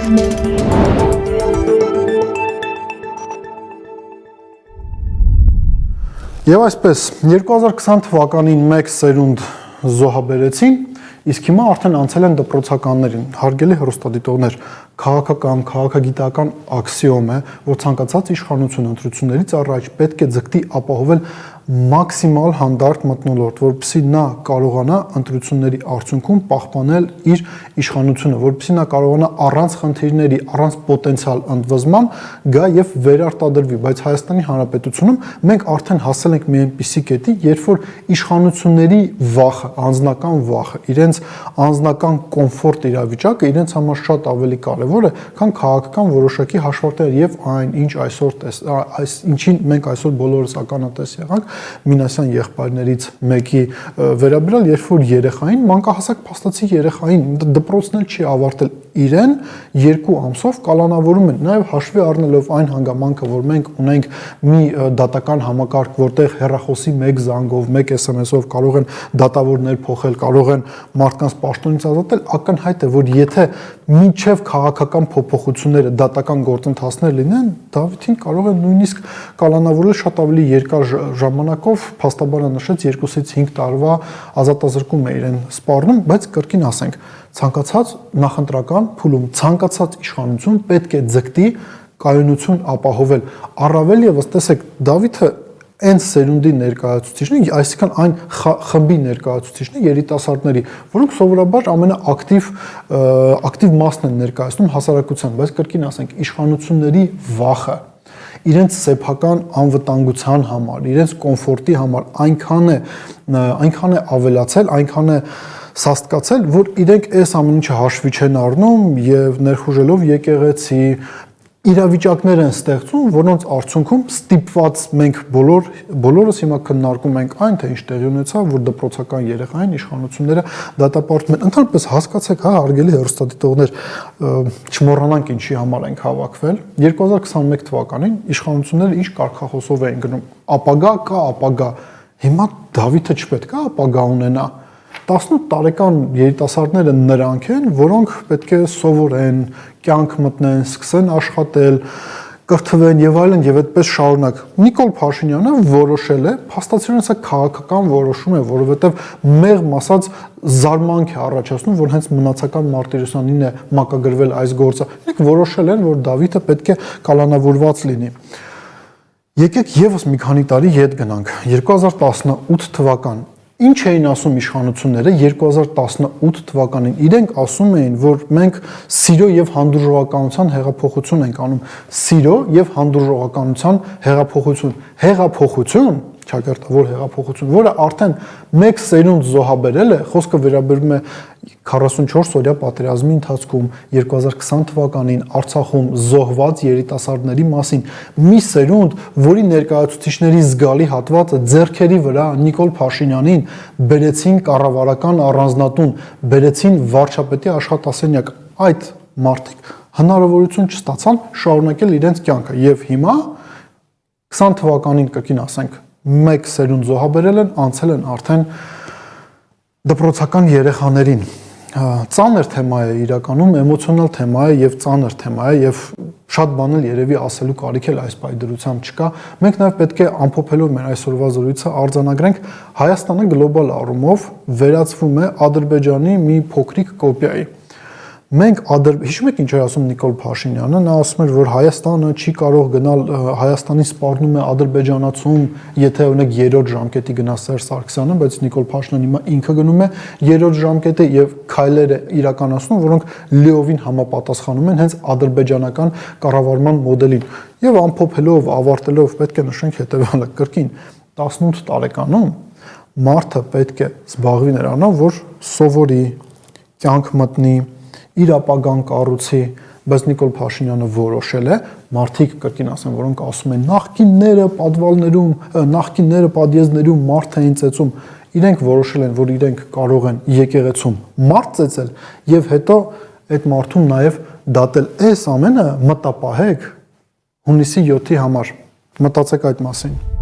Եվ այսպես 2020 թվականին մեկ սերունդ զոհաբերեցին, իսկ հիմա արդեն անցել են դպրոցականներին, հարգելի հեռուստադիտողներ, քաղաքական, քաղաքագիտական աքսիոմ է, որ ցանկացած իշխանություն ընտրություններից առաջ պետք է ձգտի ապահովել մաքսիմալ հանդարտ մթնոլորտ, որպեսզի նա կարողանա ընտրությունների արդյունքում պահպանել իր իշխանությունը, որպեսզի նա կարողանա առանց խնդիրների, առանց պոտենցիալ ընդվզման գա եւ վերարտադրվի, բայց Հայաստանի Հանրապետությունում մենք արդեն հասել ենք մի այնպիսի կետի, երբ որ իշխանությունների վախը, անձնական վախը, իրենց անձնական կոմֆորտ իրավիճակը իրենց համար շատ ավելի կարևոր է, քան քաղաքական որոշակի հաշվարկներ եւ այն, ինչ այսօր ինչին մենք այսօր բոլորս ականատես եղանք Մինասյան եղբայրներից մեկի վերաբերյալ, երբ որ երեխային, մանկահասակ փաստացի երեխային դպրոցն էլ չի ավարտել, իրեն 2 ամսով կալանավորում են, նաև հաշվի առնելով այն հանգամանքը, որ մենք ունենք մի դատական համակարգ, որտեղ հեռախոսի մեկ զանգով, մեկ SMS-ով կարող են դատավորներ փոխել, կարող են մարդկանց պաշտոնից ազատել, ակնհայտ է, որ եթե մինչև քաղաքական փոփոխությունները դատական գործընթացներ լինեն, Դավիթին կարող է նույնիսկ կալանավորել շատ ավելի երկար ժամանակով, փաստաբանը նշեց 2-ից 5 տարվա ազատազրկում է իրեն սպառնում, բայց կրկին ասենք, ցանկացած նախընտրական փուլում, ցանկացած իշխանություն պետք է ձգտի կայունություն ապահովել։ Առավել եւս տեսեք, Դավիթը այն սերունդի ներկայացուցիչն է, այսինքն այն խմբի ներկայացուցիչն է երիտասարդների, որոնք սովորաբար ակտիվ մասն են ներկայացնում հասարակության, բայց կրկին ասենք, իշխանությունների վախը իրենց սեփական անվտանգության համար, իրենց կոմֆորտի համար այնքան է ավելացել, այնքան է սաստկացել, որ իրենք այս ամեն ինչը հաշվի չեն առնում եւ ներխուժելով եկեղեցի իրավիճակներ են ստեղծում, որոնց արդյունքում ստիպված մենք բոլորս հիմա քննարկում ենք այն, թե ինչ տեղի ունեցավ, որ դպրոցական երեխային իշխանությունները դատապարտում են։ Ընդհանրապես հասկացեք, հա, հարգելի հեռուստադիտողներ, չմոռանանք ինչի համար ենք հավաքվել։ 2021 թվականին իշխանությունները ինչ կարգախոսով էին գնում, ապագա կա ապագա։ Հիմա Դավիթը չպետք է ապագա ունենա։ 18 տարեկան երիտասարդները նրանք են, որոնք պետք է սովորեն, կյանք մտնեն, սկսեն աշխատել, կրթվեն եւ այլն եւ այդպես շարունակ։ Նիկոլ Փաշինյանը որոշել է, փաստացիորեն սա քաղաքական որոշում է, որովհետեւ մեղմ ասած զարմանք է առաջացնում, որ հենց մնացական Մարտիրոսյանին է մակագրվել այս գործը։ Իրենք որոշել են, որ Դավիթը պետք է կալանավորված լինի։ Եկեք եւս մի քանի տարի ետ գնանք։ 2018 թվական Ինչ էին ասում իշխանությունները 2018 թվականին, իրենք ասում էին, որ մենք սիրո եւ հանդուրժողականության հեղափոխություն ենք անում, սիրո եւ հանդուրժողականության հեղափոխություն, ճակերտավոր հեղափոխություն, որը արդեն մեկ սերունդ զոհաբերել է, խոսքը վերաբերում է 44-օրյա պատերազմի ընթացքում 2020 թվականին Արցախում զոհված երիտասարդների մասին, մի սերունդ, որի ներկայացուցիչների զգալի հատվածը ձեռքերի վրա Նիկոլ Փաշինյանին բերեցին կառավարական առանձնատուն, բերեցին վարչապետի աշխատասենյակ, այդ մարդիկ հնարավորություն չստացան շարունակել իրենց կյանքը եւ հիմա 20 թվականին կրկին ասենք մեկ սերունդ զոհաբերել են, անցել են արդեն դպրոցական երեխաներին։ Ծանր թեմա է իրականում, էմոցիոնալ թեմա է եւ ծանր թեմա է եւ շատ բան էլ երևի ասելու կարիք էլ այս պայդրությամբ չկա։ Մենք նաեւ պետք է ամփոփելով մեր այսօրվա զրույցը արձանագրենք Հայաստանը գլոբալ առումով վերածվում է Ադրբեջանի մի փոքրիկ կոպիայի։ Մենք հիշում եք ինչ էր ասում Նիկոլ Փաշինյանը, նա ասում էր, որ Հայաստանը չի կարող գնալ, Հայաստանին սպառնում է ադրբեջանացում, եթե օրինակ երրորդ ժամկետի գնա Սերժ Սարգսյանը, բայց Նիկոլ Փաշինյանը հիմա ինքը գնում է երրորդ ժամկետը եւ քայլեր է իրականացնում, որոնք լիովին համապատասխանում են հենց ադրբեջանական կառավարման մոդելին։ Եվ ամփոփելով, ավարտելով պետք է նշենք հետեւյալը, կրկին 18 տարեկանում մարդը պետք է զբաղվի նրանով, որ սովորի, կյանք մտնի, իր ապագան կառուցի, բայց Նիկոլ Փաշինյանը որոշել է, մարդիկ կրկին ասեմ, որոնք ասում են նախկինները պատվալներում, նախկինները պատիեզներում մարդ էին ծեծում, իրենք որոշել են, որ իրենք կարող են եկեղեցում մարդ ծեծել եւ հետո այդ մարդուն նաեւ դատել։ Այս ամենը մտապահեք հունիսի 7-ի համար։ Մտածեք այդ մասին։